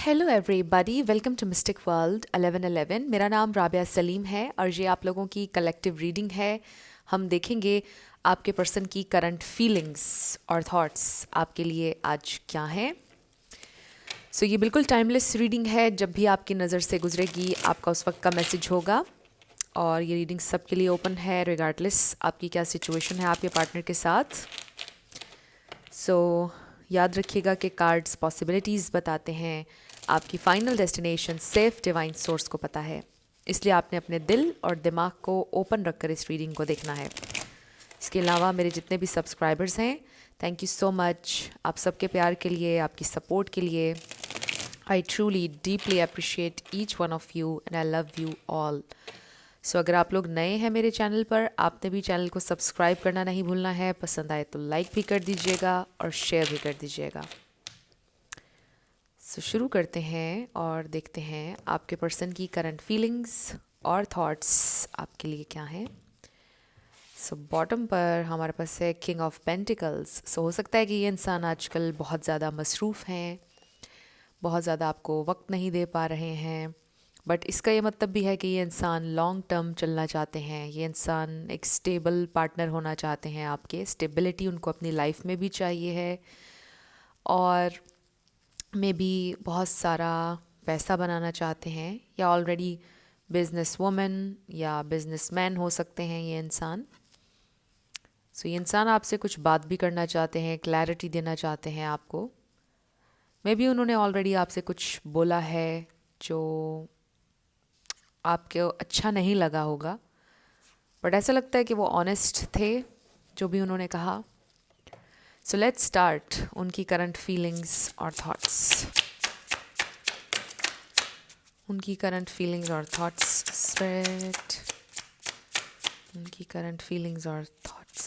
Hello everybody, welcome to mystic world 1111। मेरा नाम राबिया सलीम है और ये आप लोगों की कलेक्टिव रीडिंग है। हम देखेंगे आपके पर्सन की करंट फीलिंग्स और थॉट्स आपके लिए आज क्या हैं। सो ये बिल्कुल टाइमलेस रीडिंग है। जब भी आपकी नज़र से गुजरेगी आपका उस वक्त का मैसेज होगा और ये रीडिंग सबके लिए ओपन है रिगार्डलेस आपकी क्या सिचुएशन है आपके पार्टनर के साथ। सो याद रखिएगा कि कार्ड्स पॉसिबिलिटीज़ बताते हैं, आपकी final destination safe divine source को पता है, इसलिए आपने अपने दिल और दिमाग को ओपन रखकर इस रीडिंग को देखना है। इसके अलावा मेरे जितने भी सब्सक्राइबर्स हैं, थैंक यू सो मच आप सबके प्यार के लिए, आपकी सपोर्ट के लिए। I truly deeply appreciate each one of you and I love you all. So अगर आप लोग नए हैं मेरे चैनल पर, आपने भी चैनल को सब्सक्राइब करना नहीं भूलना है। पसंद आए तो लाइक भी कर दीजिएगा और शेयर भी कर दीजिएगा। सो शुरू करते हैं और देखते हैं आपके पर्सन की करंट फीलिंग्स और थॉट्स आपके लिए क्या हैं। सो बॉटम पर हमारे पास है किंग ऑफ पेंटिकल्स। सो हो सकता है कि ये इंसान आजकल बहुत ज़्यादा मसरूफ़ हैं, बहुत ज़्यादा आपको वक्त नहीं दे पा रहे हैं, बट इसका ये मतलब भी है कि ये इंसान लॉन्ग टर्म चलना चाहते हैं। ये इंसान एक स्टेबल पार्टनर होना चाहते हैं, आपके स्टेबिलिटी उनको अपनी लाइफ में भी चाहिए है और मे बी बहुत सारा पैसा बनाना चाहते हैं, या ऑलरेडी बिजनेस वुमन या बिजनेस मैन हो सकते हैं ये इंसान। सो ये इंसान आपसे कुछ बात भी करना चाहते हैं, क्लैरिटी देना चाहते हैं आपको। मे बी उन्होंने ऑलरेडी आपसे कुछ बोला है जो आपको अच्छा नहीं लगा होगा, बट ऐसा लगता है कि वो ऑनेस्ट थे जो भी उन्होंने कहा। सो लेट्स स्टार्ट उनकी करंट फीलिंग्स और थॉट्स। उनकी करंट फीलिंग्स और थॉट्स स्पिरिट, उनकी करंट फीलिंग्स और थॉट्स।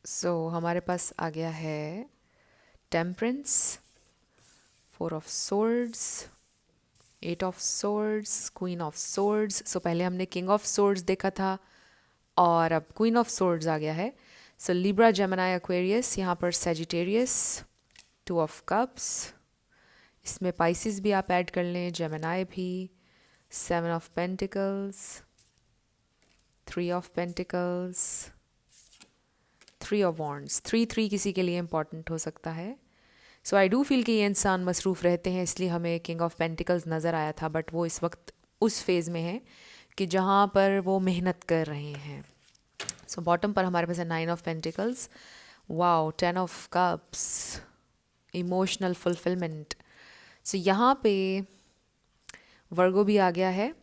सो हमारे पास आ गया है temperance, 4 of swords, 8 of swords, queen of swords. So पहले हमने किंग ऑफ सोर्ड्स देखा था और अब क्वीन ऑफ सोर्ड्स आ गया है। सो लिब्रा, जेमिनी, एक्वेरियस, यहाँ पर सेजिटेरियस, 2 ऑफ कप्स, इसमें पाइसिस भी आप ऐड कर लें, जेमिनी भी, 7 of pentacles, 3 of pentacles, 3 of wands. 3 किसी के लिए इम्पॉर्टेंट हो सकता है। सो आई डू फील कि ये इंसान मसरूफ़ रहते हैं, इसलिए हमें किंग ऑफ पेंटिकल्स नज़र आया था, बट वो इस वक्त उस फेज़ में है कि जहाँ पर वो मेहनत कर रहे हैं। सो बॉटम पर हमारे पास है 9 of pentacles, wow, 10 of cups, emotional fulfilment. So यहाँ पे वर्गो भी आ गया है,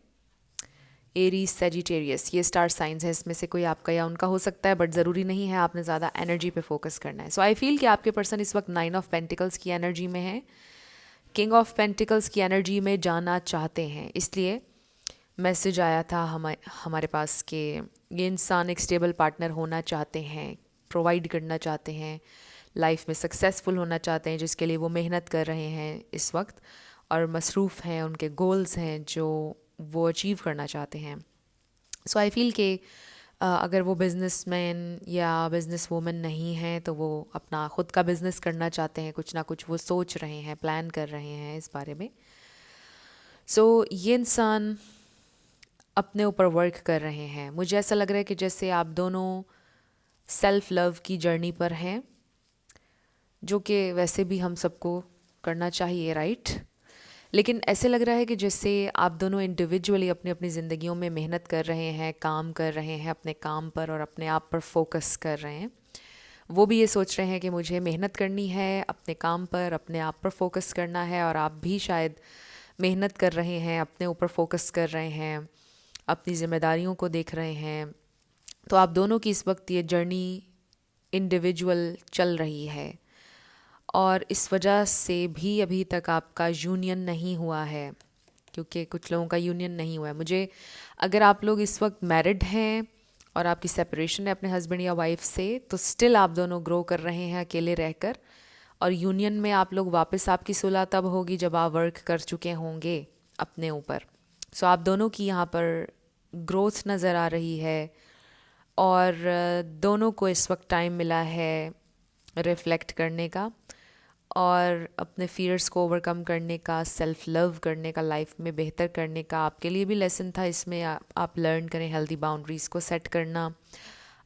एरीज, सेजिटेरियस, ये स्टार साइंस है। इसमें से कोई आपका या उनका हो सकता है, बट ज़रूरी नहीं है, आपने ज़्यादा एनर्जी पे फोकस करना है। सो आई फील कि आपके पर्सन इस वक्त 9 ऑफ पेंटिकल्स की एनर्जी में है, किंग ऑफ पेंटिकल्स की एनर्जी में जाना चाहते हैं, इसलिए मैसेज आया था हमारे पास कि ये इंसान एक स्टेबल पार्टनर होना चाहते हैं, प्रोवाइड करना चाहते हैं, लाइफ में सक्सेसफुल होना चाहते हैं, जिसके लिए वो मेहनत कर रहे हैं इस वक्त और मसरूफ़ हैं, उनके गोल्स हैं जो वो अचीव करना चाहते हैं। सो आई फील कि अगर वो बिजनेसमैन या बिजनेस वूमन नहीं हैं तो वो अपना ख़ुद का बिज़नेस करना चाहते हैं, कुछ ना कुछ वो सोच रहे हैं, प्लान कर रहे हैं इस बारे में। सो ये इंसान अपने ऊपर वर्क कर रहे हैं। मुझे ऐसा लग रहा है कि जैसे आप दोनों सेल्फ लव की जर्नी पर हैं, जो कि वैसे भी हम सबको करना चाहिए, राइट? लेकिन ऐसे लग रहा है कि जैसे आप दोनों इंडिविजुअली अपनी अपनी ज़िंदगियों में मेहनत कर रहे हैं, काम कर रहे हैं अपने काम पर और अपने आप पर फोकस कर रहे हैं। वो भी ये सोच रहे हैं कि मुझे मेहनत करनी है अपने काम पर, अपने आप पर फोकस करना है, और आप भी शायद मेहनत कर रहे हैं, अपने ऊपर फोकस कर रहे हैं, अपनी ज़िम्मेदारियों को देख रहे हैं। तो आप दोनों की इस वक्त ये जर्नी इंडिविजुअल चल रही है और इस वजह से भी अभी तक आपका यूनियन नहीं हुआ है, क्योंकि कुछ लोगों का यूनियन नहीं हुआ है। मुझे, अगर आप लोग इस वक्त मैरिड हैं और आपकी सेपरेशन है अपने हस्बैंड या वाइफ से, तो स्टिल आप दोनों ग्रो कर रहे हैं अकेले रहकर, और यूनियन में आप लोग वापस, आपकी सुलह तब होगी जब आप वर्क कर चुके होंगे अपने ऊपर। सो आप दोनों की यहाँ पर ग्रोथ नज़र आ रही है और दोनों को इस वक्त टाइम मिला है रिफ़्लेक्ट करने का और अपने फियर्स को ओवरकम करने का, सेल्फ लव करने का, लाइफ में बेहतर करने का आपके लिए भी लेसन था इसमें। आप लर्न करें हेल्दी बाउंड्रीज़ को सेट करना,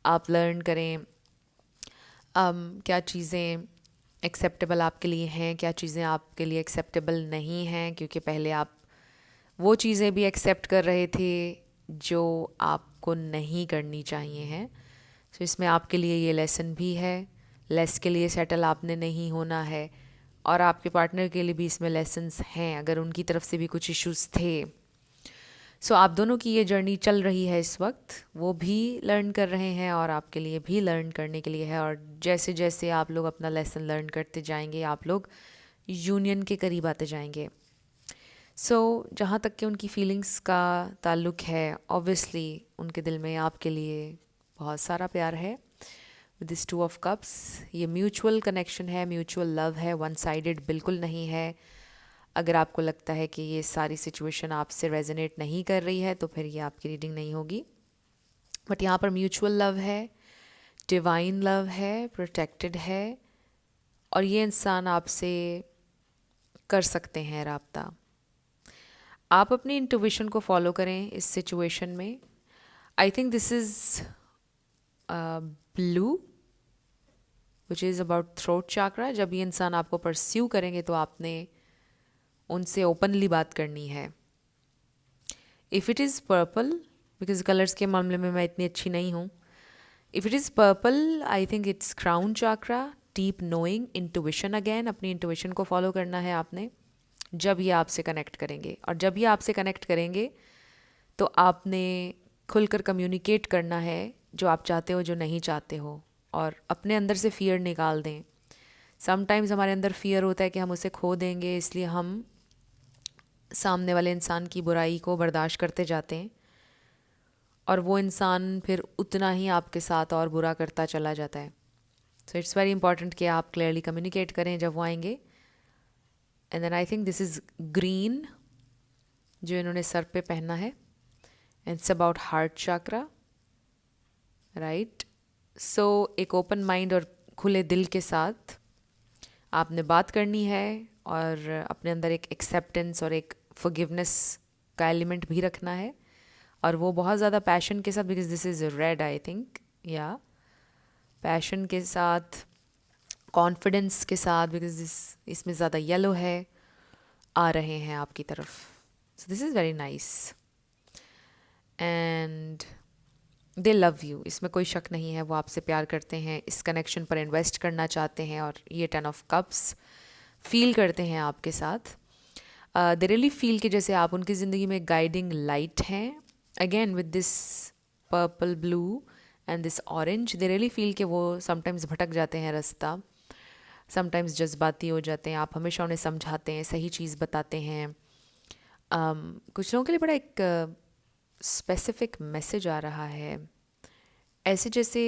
आप लर्न करें क्या चीज़ें एक्सेप्टेबल आपके लिए हैं, क्या चीज़ें आपके लिए एक्सेप्टेबल नहीं हैं, क्योंकि पहले आप वो चीज़ें भी एक्सेप्ट कर रहे थे जो आपको नहीं करनी चाहिए हैं। तो इसमें आपके लिए ये लेसन भी है। लेस के लिए सेटल आपने नहीं होना है, और आपके पार्टनर के लिए भी इसमें लेसन्स हैं अगर उनकी तरफ से भी कुछ इश्यूज थे। सो आप दोनों की ये जर्नी चल रही है इस वक्त, वो भी लर्न कर रहे हैं और आपके लिए भी लर्न करने के लिए है। और जैसे जैसे आप लोग अपना लेसन लर्न करते जाएंगे, आप लोग यूनियन के करीब आते जाएंगे। जहाँ तक कि उनकी फीलिंग्स का ताल्लुक़ है, ऑब्वियसली उनके दिल में आपके लिए बहुत सारा प्यार है। विद दिस 2 ऑफ कप्स, ये म्यूचुअल कनेक्शन है, म्यूचुअल लव है, वन साइडेड बिल्कुल नहीं है। अगर आपको लगता है कि ये सारी सिचुएशन आपसे रेजोनेट नहीं कर रही है तो फिर ये आपकी रीडिंग नहीं होगी। बट यहाँ पर म्यूचुअल लव है, डिवाइन लव है, प्रोटेक्टेड है, और ये इंसान आपसे कर सकते हैं राब्ता। आप अपनी इंट्यूशन को फॉलो करें इस सिचुएशन में। आई think this is blue which is about throat chakra. जब ये इंसान आपको परस्यू करेंगे तो आपने उनसे ओपनली बात करनी है। If it is purple, because colours के मामले में मैं इतनी अच्छी नहीं हूँ, if it is purple I think its crown chakra, deep knowing, intuition. Again अपनी इंट्यूशन को फॉलो करना है आपने जब ये आपसे कनेक्ट करेंगे। और जब ये आपसे कनेक्ट करेंगे तो आपने खुलकर कम्युनिकेट करना है जो आप चाहते हो, जो नहीं चाहते हो, और अपने अंदर से फियर निकाल दें। समटाइम्स हमारे अंदर फियर होता है कि हम उसे खो देंगे, इसलिए हम सामने वाले इंसान की बुराई को बर्दाश्त करते जाते हैं, और वो इंसान फिर उतना ही आपके साथ और बुरा करता चला जाता है। सो इट्स वेरी इंपॉर्टेंट कि आप क्लियरली कम्युनिकेट करें जब वो आएंगे। And then I think this is green जो इन्होंने सर पे पहना है, and it's about heart chakra, right. So एक ओपन माइंड और खुले दिल के साथ आपने बात करनी है, और अपने अंदर एक एक्सेप्टेंस और एक फॉरगिवनेस का एलिमेंट भी रखना है, और वो बहुत ज़्यादा पैशन के साथ, because this is red I think, या पैशन के साथ, कॉन्फिडेंस के साथ, बिकॉज इसमें ज़्यादा येलो है, आ रहे हैं आपकी तरफ। सो this is very nice and they love you, इसमें कोई शक नहीं है। वो आपसे प्यार करते हैं, इस कनेक्शन पर इन्वेस्ट करना चाहते हैं, और ये 10 ऑफ कप्स फील करते हैं आपके साथ। दे रियली फील कि जैसे आप उनकी ज़िंदगी में गाइडिंग लाइट हैं। Again with this purple, blue and this orange, they really feel कि वो समटाइम्स भटक जाते हैं रास्ता, समटाइम्स जज्बाती हो जाते हैं। आप हमेशा उन्हें समझाते हैं, सही चीज़ बताते हैं। कुछ लोगों के लिए बड़ा एक स्पेसिफिक मैसेज आ रहा है, ऐसे जैसे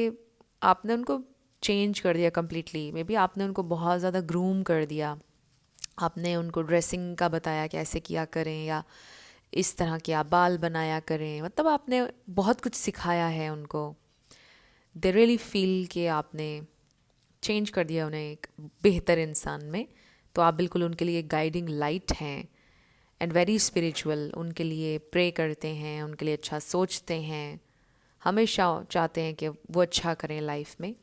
आपने उनको चेंज कर दिया कम्प्लीटली। मे बी आपने उनको बहुत ज़्यादा ग्रूम कर दिया, आपने उनको ड्रेसिंग का बताया कि ऐसे किया करें, या इस तरह के आप बाल बनाया करें, मतलब आपने बहुत कुछ सिखाया है उनको। दे रियली फील कि आपने चेंज कर दिया उन्हें एक बेहतर इंसान में। तो आप बिल्कुल उनके लिए गाइडिंग लाइट हैं, एंड वेरी स्पिरिचुअल। उनके लिए प्रे करते हैं, उनके लिए अच्छा सोचते हैं, हमेशा चाहते हैं कि वो अच्छा करें लाइफ में।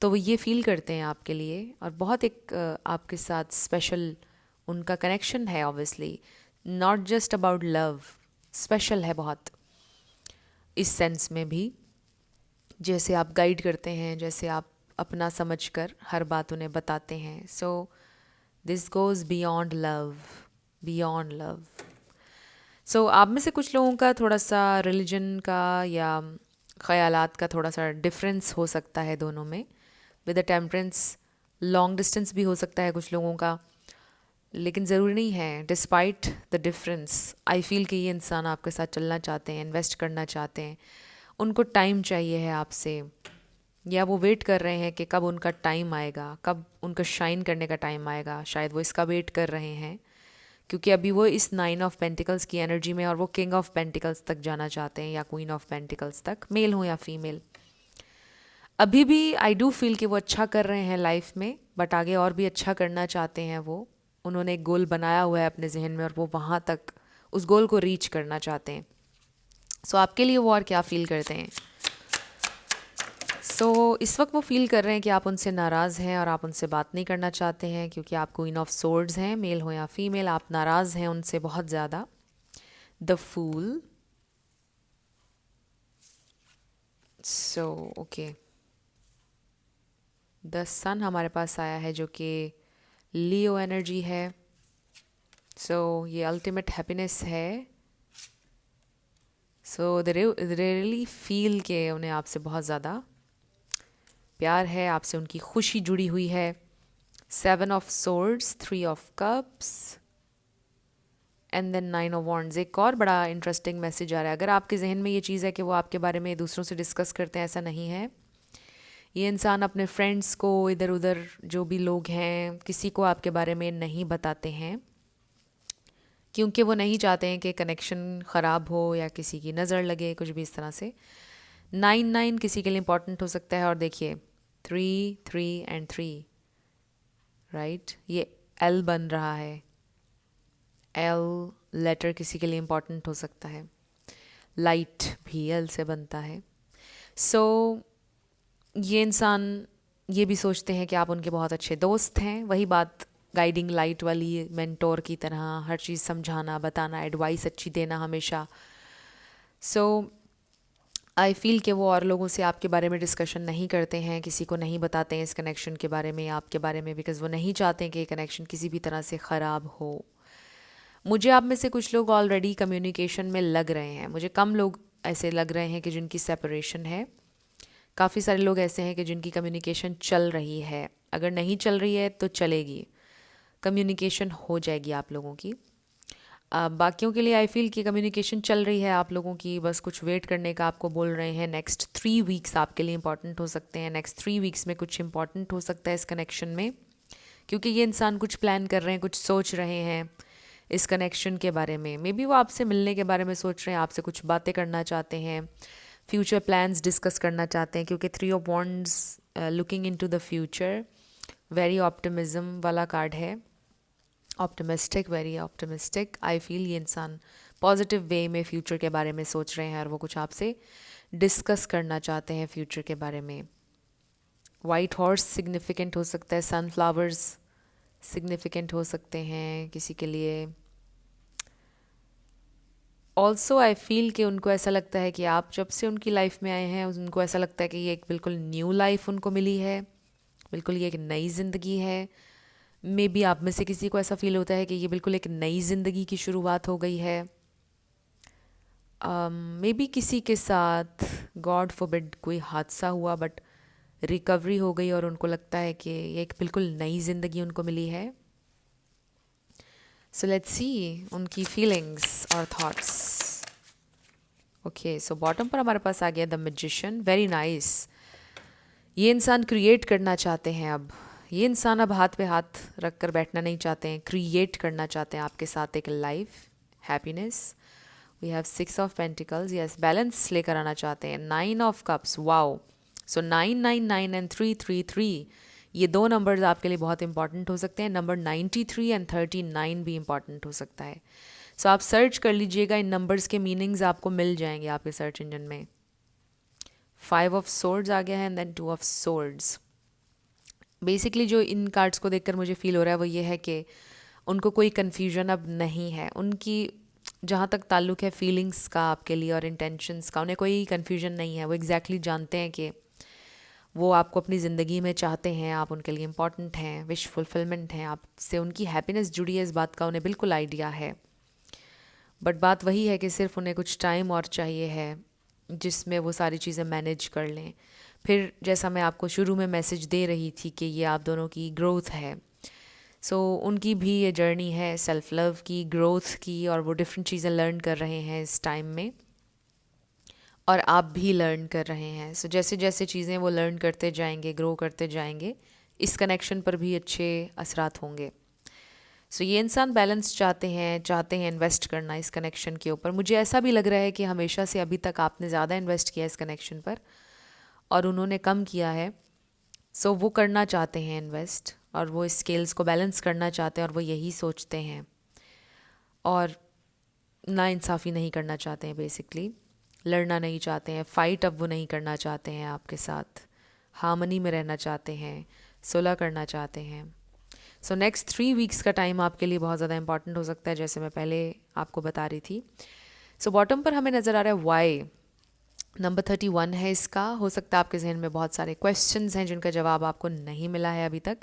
तो वो ये फील करते हैं आपके लिए, और बहुत एक आपके साथ स्पेशल उनका कनेक्शन है। Obviously not just about love, special है बहुत इस सेंस में भी, जैसे आप गाइड करते हैं, जैसे आप अपना समझकर हर बात उन्हें बताते हैं। So this goes beyond love, beyond love. So आप में से कुछ लोगों का थोड़ा सा रिलीजन का या ख़यालात का थोड़ा सा डिफरेंस हो सकता है दोनों में। With the temperance long distance भी हो सकता है कुछ लोगों का, लेकिन ज़रूरी नहीं है। Despite the difference I feel कि ये इंसान आपके साथ चलना चाहते हैं, इन्वेस्ट करना चाहते हैं, उनको टाइम चाहिए है आपसे, या वो वेट कर रहे हैं कि कब उनका टाइम आएगा, कब उनका शाइन करने का टाइम आएगा। शायद वो इसका वेट कर रहे हैं, क्योंकि अभी वो इस 9 ऑफ पेंटिकल्स की एनर्जी में, और वो किंग ऑफ पेंटिकल्स तक जाना चाहते हैं, या क्वीन ऑफ पेंटिकल्स तक, मेल हो या फीमेल। अभी भी आई डू फील कि वो अच्छा कर रहे हैं लाइफ में, बट आगे और भी अच्छा करना चाहते हैं वो। उन्होंने एक गोल बनाया हुआ है अपने जहन में और वो वहाँ तक उस गोल को रीच करना चाहते हैं। सो आपके लिए वो और क्या फील करते हैं? इस वक्त वो फील कर रहे हैं कि आप उनसे नाराज़ हैं और आप उनसे बात नहीं करना चाहते हैं, क्योंकि आप क्वीन ऑफ सोर्ड्स हैं, मेल हो या फीमेल, आप नाराज़ हैं उनसे बहुत ज़्यादा। The fool. So okay, the sun हमारे पास आया है जो कि लियो एनर्जी है। ये अल्टीमेट हैप्पीनेस है। दे रियली फील के उन्हें आपसे बहुत ज़्यादा प्यार है, आपसे उनकी खुशी जुड़ी हुई है। 7 of swords, 3 of cups and then 9 of wands. एक और बड़ा इंटरेस्टिंग मैसेज आ रहा है। अगर आपके जहन में ये चीज़ है कि वो आपके बारे में दूसरों से डिस्कस करते हैं, ऐसा नहीं है। ये इंसान अपने फ्रेंड्स को, इधर उधर जो भी लोग हैं, किसी को आपके बारे में नहीं बताते हैं, क्योंकि वो नहीं चाहते हैं कि कनेक्शन ख़राब हो या किसी की नज़र लगे, कुछ भी इस तरह से। 9 किसी के लिए इंपॉर्टेंट हो सकता है। और देखिए 3 3 एंड 3, राइट, ये एल बन रहा है। एल लेटर किसी के लिए इंपॉर्टेंट हो सकता है। लाइट भी एल से बनता है। ये इंसान ये भी सोचते हैं कि आप उनके बहुत अच्छे दोस्त हैं। वही बात गाइडिंग लाइट वाली, मेंटोर की तरह हर चीज़ समझाना, बताना, एडवाइस अच्छी देना हमेशा। आई फील कि वो और लोगों से आपके बारे में डिस्कशन नहीं करते हैं, किसी को नहीं बताते हैं इस कनेक्शन के बारे में, आपके बारे में, बिकॉज़ वो नहीं चाहते हैं कि ये कनेक्शन किसी भी तरह से ख़राब हो। मुझे आप में से कुछ लोग ऑलरेडी कम्युनिकेशन में लग रहे हैं। मुझे कम लोग ऐसे लग रहे हैं कि जिनकी सेपरेशन है। काफ़ी सारे लोग ऐसे हैं कि जिनकी कम्युनिकेशन चल रही है। अगर नहीं चल रही है तो चलेगी, कम्युनिकेशन हो जाएगी आप लोगों की। बाकियों के लिए आई फील कि कम्युनिकेशन चल रही है आप लोगों की, बस कुछ वेट करने का आपको बोल रहे हैं। नेक्स्ट 3 वीक्स आपके लिए इंपॉर्टेंट हो सकते हैं। नेक्स्ट 3 वीक्स में कुछ इंपॉर्टेंट हो सकता है इस कनेक्शन में, क्योंकि ये इंसान कुछ प्लान कर रहे हैं, कुछ सोच रहे हैं इस कनेक्शन के बारे में। मे बी वो आपसे मिलने के बारे में सोच रहे हैं, आपसे कुछ बातें करना चाहते हैं, फ्यूचर प्लान्स डिस्कस करना चाहते हैं, क्योंकि 3 of wands looking into the future, very optimism वाला कार्ड है। Optimistic, very optimistic. I feel ये इंसान पॉजिटिव वे में फ्यूचर के बारे में सोच रहे हैं और वो कुछ आपसे डिस्कस करना चाहते हैं फ्यूचर के बारे में। वाइट हॉर्स सिग्निफिकेंट हो सकता है। सनफ्लावर्स सिग्निफिकेंट हो सकते हैं किसी के लिए। ऑल्सो आई फील कि उनको ऐसा लगता है कि आप जब से उनकी लाइफ में आए हैं, उनको ऐसा लगता है कि ये एक बिल्कुल न्यू लाइफ उनको मिली है, बिल्कुल ये एक नई ज़िंदगी है। मे बी आप में से किसी को ऐसा फील होता है कि ये बिल्कुल एक नई ज़िंदगी की शुरुआत हो गई है। मे बी किसी के साथ गॉड फॉरबिड कोई हादसा हुआ, बट रिकवरी हो गई और उनको लगता है कि ये एक बिल्कुल नई ज़िंदगी उनको मिली है। सो लेट्स सी उनकी फीलिंग्स और थॉट्स। ओके, सो बॉटम पर हमारे पास आ गया द मैजिशियन। Very nice. ये इंसान क्रिएट करना चाहते हैं अब। ये इंसान अब हाथ पे हाथ रख कर बैठना नहीं चाहते हैं, क्रिएट करना चाहते हैं आपके साथ एक life, happiness. We have 6 of pentacles, yes, balance लेकर आना चाहते हैं। 9 ऑफ कप्स, वाओ। 9 एंड 3 ये 2 नंबर्स आपके लिए बहुत इंपॉर्टेंट हो सकते हैं। नंबर 93 एंड 39 भी इंपॉर्टेंट हो सकता है। आप सर्च कर लीजिएगा, इन नंबर्स के मीनिंग्स आपको मिल जाएंगे आपके सर्च इंजन में। 5 ऑफ सोर्ड्स आ गया है and then 2 of swords. Basically जो इन कार्ड्स को देखकर मुझे फील हो रहा है वो ये है कि उनको कोई कन्फ्यूजन अब नहीं है। उनकी जहाँ तक ताल्लुक़ है फीलिंग्स का आपके लिए और इंटेंशंस का, उन्हें कोई कन्फ्यूजन नहीं है। वो एग्जैक्टली जानते हैं कि वो आपको अपनी ज़िंदगी में चाहते हैं, आप उनके लिए इम्पॉर्टेंट हैं, विश फुलफिलमेंट हैं, आपसे उनकी हैप्पीनेस जुड़ी है, इस बात का उन्हें बिल्कुल आइडिया है। बट बात वही है कि सिर्फ उन्हें कुछ टाइम और चाहिए है जिसमें वो सारी चीज़ें मैनेज कर लें। फिर जैसा मैं आपको शुरू में मैसेज दे रही थी कि ये आप दोनों की ग्रोथ है। उनकी भी ये जर्नी है सेल्फ लव की, ग्रोथ की, और वो डिफरेंट चीज़ें लर्न कर रहे हैं इस टाइम में, और आप भी लर्न कर रहे हैं। जैसे जैसे चीज़ें वो लर्न करते जाएंगे, ग्रो करते जाएंगे, इस कनेक्शन पर भी अच्छे असरात होंगे। ये इंसान बैलेंस चाहते हैं इन्वेस्ट करना इस कनेक्शन के ऊपर। मुझे ऐसा भी लग रहा है कि हमेशा से अभी तक आपने ज़्यादा इन्वेस्ट किया इस कनेक्शन पर, और उन्होंने कम किया है, सो वो करना चाहते हैं इन्वेस्ट, और वो स्केल्स को बैलेंस करना चाहते हैं, और वो यही सोचते हैं, और नाइंसाफ़ी नहीं करना चाहते हैं, बेसिकली लड़ना नहीं चाहते हैं, फ़ाइट अब वो नहीं करना चाहते हैं आपके साथ, हार्मनी में रहना चाहते हैं, सुलह करना चाहते हैं। सो नेक्स्ट 3 वीक्स का टाइम आपके लिए बहुत ज़्यादा इंपॉर्टेंट हो सकता है, जैसे मैं पहले आपको बता रही थी। सो बॉटम पर हमें नज़र आ रहा है वाई, नंबर 31 है इसका। हो सकता है आपके जहन में बहुत सारे क्वेश्चंस हैं जिनका जवाब आपको नहीं मिला है अभी तक,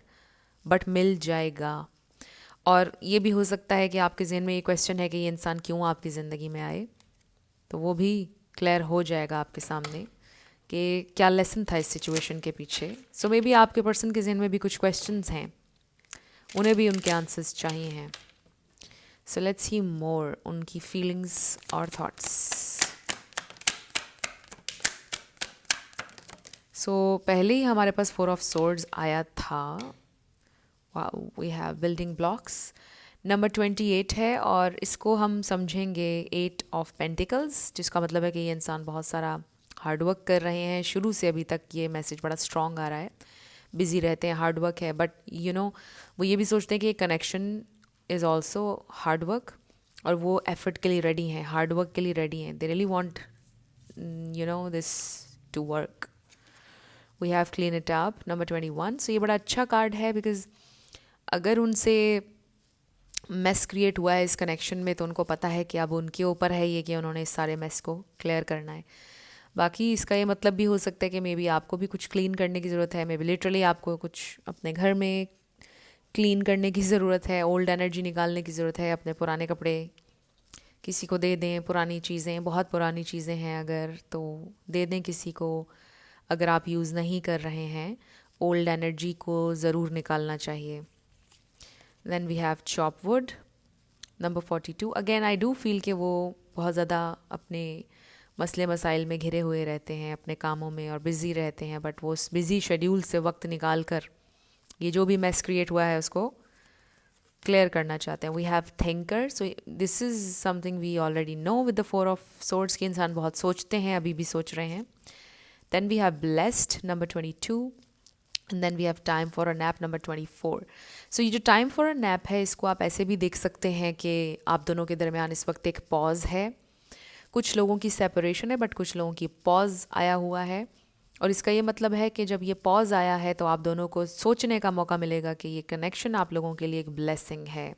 बट मिल जाएगा। और ये भी हो सकता है कि आपके जहन में ये क्वेश्चन है कि ये इंसान क्यों आपकी ज़िंदगी में आए, तो वो भी क्लियर हो जाएगा आपके सामने कि क्या लेसन था इस सिचुएशन के पीछे। सो मे बी आपके पर्सन के जहन में भी कुछ क्वेश्चंस हैं, उन्हें भी उनके आंसर्स चाहिए हैं। सो लेट्स सी मोर उनकी फीलिंग्स और थॉट्स। सो पहले ही हमारे पास 4 ऑफ सोर्ड्स आया था। We have building blocks, number 28 है, और इसको हम समझेंगे 8 ऑफ पेंटिकल्स, जिसका मतलब है कि ये इंसान बहुत सारा हार्डवर्क कर रहे हैं। शुरू से अभी तक ये मैसेज बड़ा स्ट्रॉन्ग आ रहा है, बिजी रहते हैं, हार्डवर्क है, बट वो ये भी सोचते हैं कि कनेक्शन इज़ ऑल्सो हार्डवर्क, और वो एफर्ट के लिए रेडी हैं, हार्डवर्क के लिए रेडी हैं। They really want this to work. We have clean it up, number 21। So ये बड़ा अच्छा कार्ड है, बिकॉज अगर उनसे मेस क्रिएट हुआ है इस कनेक्शन में, तो उनको पता है कि अब उनके ऊपर है ये कि उन्होंने इस सारे मेस को क्लियर करना है। बाकी इसका ये मतलब भी हो सकता है कि मे बी आपको भी कुछ क्लीन करने की ज़रूरत है, मे बी लिटरली आपको कुछ अपने घर में क्लीन करने की ज़रूरत है, ओल्ड एनर्जी निकालने की ज़रूरत है, अपने पुराने कपड़े किसी को दे दें, पुरानी चीज़ें, बहुत पुरानी चीज़ें हैं अगर, तो दे दें किसी को। अगर आप यूज़ नहीं कर रहे हैं, ओल्ड एनर्जी को ज़रूर निकालना चाहिए। Then we have chop wood, number 42। Again I do feel कि वो बहुत ज़्यादा अपने मसले मसाइल में घिरे हुए रहते हैं, अपने कामों में, और बिज़ी रहते हैं, बट वो उस बिज़ी शेड्यूल से वक्त निकाल कर ये जो भी मैस क्रिएट हुआ है उसको क्लियर करना चाहते हैं। We have thinker, so this is something we already know with the 4 of swords, के इंसान बहुत सोचते हैं, अभी भी सोच रहे हैं। Then we have blessed, number 22, and then we have time for a nap, number 24। So ये जो टाइम फॉर अ नैप है, इसको आप ऐसे भी देख सकते हैं कि आप दोनों के दरमियान इस वक्त एक पॉज है, कुछ लोगों की सेपरेशन है, बट कुछ लोगों की पॉज आया हुआ है। और इसका ये मतलब है कि जब ये पॉज आया है तो आप दोनों को सोचने का मौका मिलेगा कि ये कनेक्शन आप लोगों के लिए एक ब्लेसिंग है।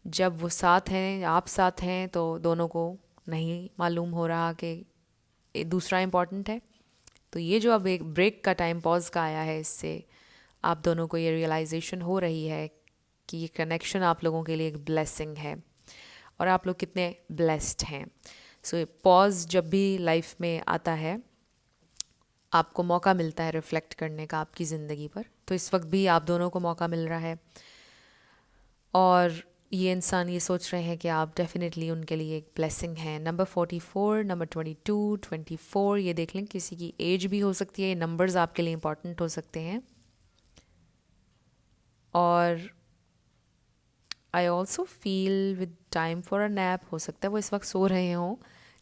जब वो साथ हैं, आप साथ हैं, तो दोनों को नहीं मालूम हो रहा कि दूसरा इम्पॉर्टेंट है। तो ये जो अब एक ब्रेक का टाइम पॉज का आया है, इससे आप दोनों को ये रियलाइजेशन हो रही है कि ये कनेक्शन आप लोगों के लिए एक ब्लेसिंग है, और आप लोग कितने ब्लेस्ड हैं। सो पॉज जब भी लाइफ में आता है, आपको मौका मिलता है रिफ़्लेक्ट करने का आपकी ज़िंदगी पर, तो इस वक्त भी आप दोनों को मौका मिल रहा है। और ये इंसान ये सोच रहे हैं कि आप डेफिनेटली उनके लिए एक ब्लेसिंग है। नंबर 44, नंबर 22, 24, ये देख लें, किसी की एज भी हो सकती है, ये नंबर्स आपके लिए इंपॉर्टेंट हो सकते हैं। और I also feel with time for a nap, हो सकता है वो इस वक्त सो रहे हों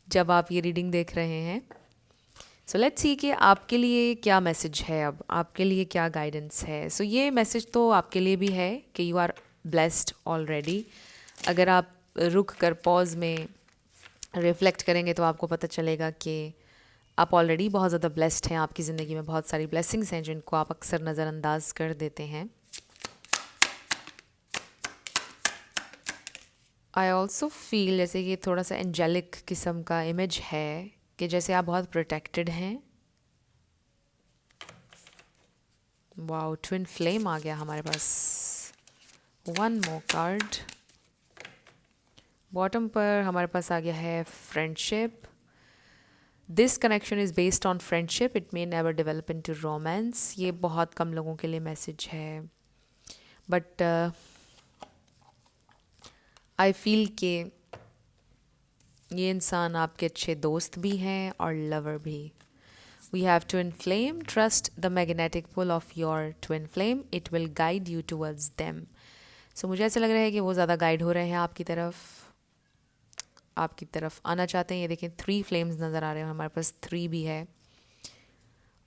जब आप ये रीडिंग देख रहे हैं। सो लेट्स सी कि आपके लिए क्या मैसेज है, अब आपके लिए क्या गाइडेंस है। सो ये मैसेज तो आपके लिए भी है कि यू आर ब्लेस्ड ऑलरेडी। अगर आप रुक कर पॉज में रिफ्लेक्ट करेंगे तो आपको पता चलेगा कि आप ऑलरेडी बहुत ज़्यादा ब्लेस्ड हैं, आपकी ज़िंदगी में बहुत सारी ब्लेसिंग्स हैं जिनको आप अक्सर नज़रअंदाज कर देते हैं। आई ऑल्सो फील जैसे कि थोड़ा सा एंजेलिक किस्म का इमेज है, कि जैसे आप बहुत प्रोटेक्टेड हैं। वाओ, ट्विन फ्लेम आ गया हमारे पास। One more card. बॉटम पर हमारे पास आ गया है friendship. This connection is based on friendship, it may never develop into romance. ये बहुत कम लोगों के लिए मैसेज है, बट आई फील कि ये इंसान आपके अच्छे दोस्त भी हैं और लवर भी। We have twin flame, trust the magnetic pull of your twin flame, it will guide you towards them. So मुझे ऐसा लग रहा है कि वो ज़्यादा गाइड हो रहे हैं आपकी तरफ आना चाहते हैं। ये देखें, 3 फ्लेम्स नज़र आ रहे हैं, हमारे पास 3 भी है।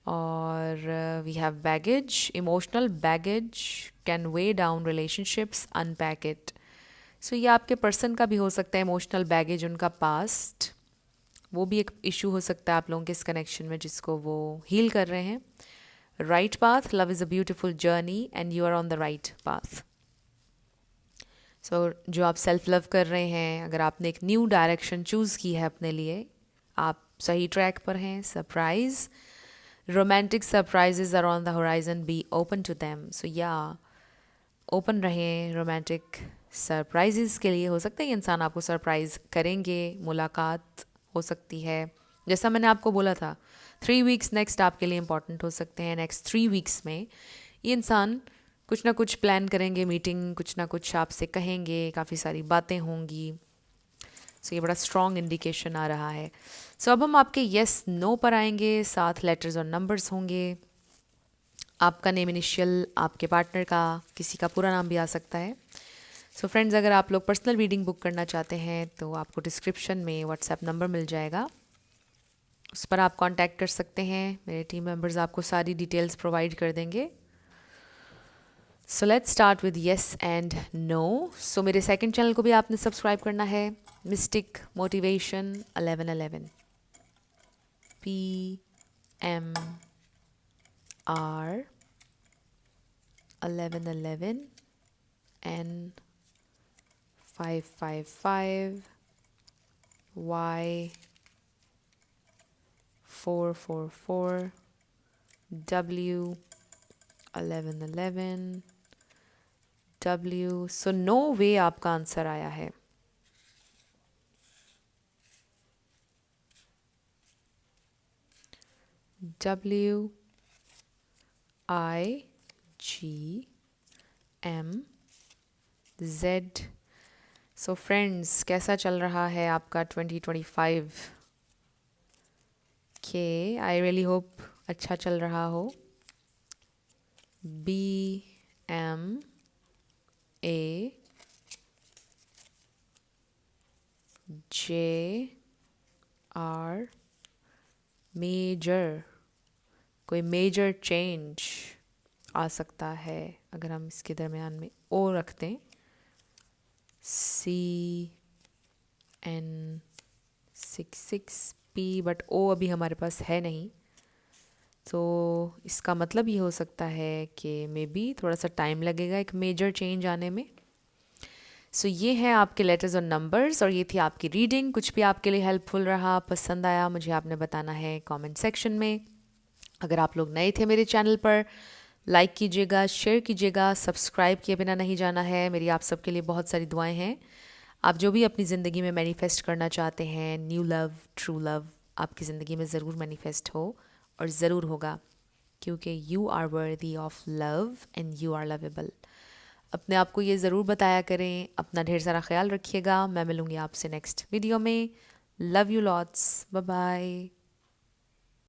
और we have baggage, emotional baggage can weigh down relationships, unpack it. So ये आपके पर्सन का भी हो सकता है, इमोशनल बैगेज, उनका पास्ट, वो भी एक इशू हो सकता है आप लोगों के इस कनेक्शन में जिसको वो हील कर रहे हैं। Right path, love is a beautiful journey and you are on the right path. So जो आप सेल्फ लव कर रहे हैं, अगर आपने एक न्यू डायरेक्शन चूज़ की है अपने लिए, आप सही ट्रैक पर हैं। Surprise, romantic surprises are on the horizon, be open to them. So या ओपन रहें रोमांटिक सरप्राइजेस के लिए। हो सकता है कि इंसान आपको सरप्राइज़ करेंगे, मुलाकात हो सकती है। जैसा मैंने आपको बोला था, 3 वीक्स नेक्स्ट आपके लिए इंपॉर्टेंट हो सकते हैं। नेक्स्ट 3 वीक्स में ये इंसान कुछ ना कुछ प्लान करेंगे, मीटिंग, कुछ ना कुछ आपसे कहेंगे, काफ़ी सारी बातें होंगी। सो ये बड़ा स्ट्रॉन्ग इंडिकेशन आ रहा है। सो अब हम आपके येस नो पर आएंगे, 7 लेटर्स और नंबर्स होंगे। आपका नेम इनिशियल, आपके पार्टनर का, किसी का पूरा नाम भी आ सकता है। सो फ्रेंड्स, अगर आप लोग पर्सनल रीडिंग बुक करना चाहते हैं तो आपको डिस्क्रिप्शन में व्हाट्सएप नंबर मिल जाएगा, उस पर आप कांटेक्ट कर सकते हैं। मेरे टीम मेंबर्स आपको सारी डिटेल्स प्रोवाइड कर देंगे। So let's start with yes and no. So मेरे सेकंड चैनल को भी आपने सब्सक्राइब करना है, mystic motivation 1111, PMR 1111 N 555 Y 444 W 1111 W। So no वे आपका आंसर आया है। WIGM। Z। सो फ्रेंड्स, कैसा चल रहा है आपका 2025 के? आई रियली होप अच्छा चल रहा हो। BMA JR मेजर, कोई मेजर चेंज आ सकता है अगर हम इसके दरमियान में ओ रख दें। CN66P, बट ओ अभी हमारे पास है नहीं, तो इसका मतलब ये हो सकता है कि मे बी थोड़ा सा टाइम लगेगा एक मेजर चेंज आने में। सो ये है आपके लेटर्स और नंबर्स, और ये थी आपकी रीडिंग। कुछ भी आपके लिए हेल्पफुल रहा, पसंद आया, मुझे आपने बताना है कमेंट सेक्शन में। अगर आप लोग नए थे मेरे चैनल पर, लाइक कीजिएगा, शेयर कीजिएगा, सब्सक्राइब किए बिना नहीं जाना है। मेरी आप सबके लिए बहुत सारी दुआएं हैं। आप जो भी अपनी ज़िंदगी में मैनिफेस्ट करना चाहते हैं, न्यू लव, ट्रू लव, आपकी ज़िंदगी में ज़रूर मैनिफेस्ट हो, और ज़रूर होगा, क्योंकि you are worthy of love and you are lovable. अपने आप को ये ज़रूर बताया करें। अपना ढेर सारा ख्याल रखिएगा। मैं मिलूँगी आपसे नेक्स्ट वीडियो में। Love you lots, bye bye.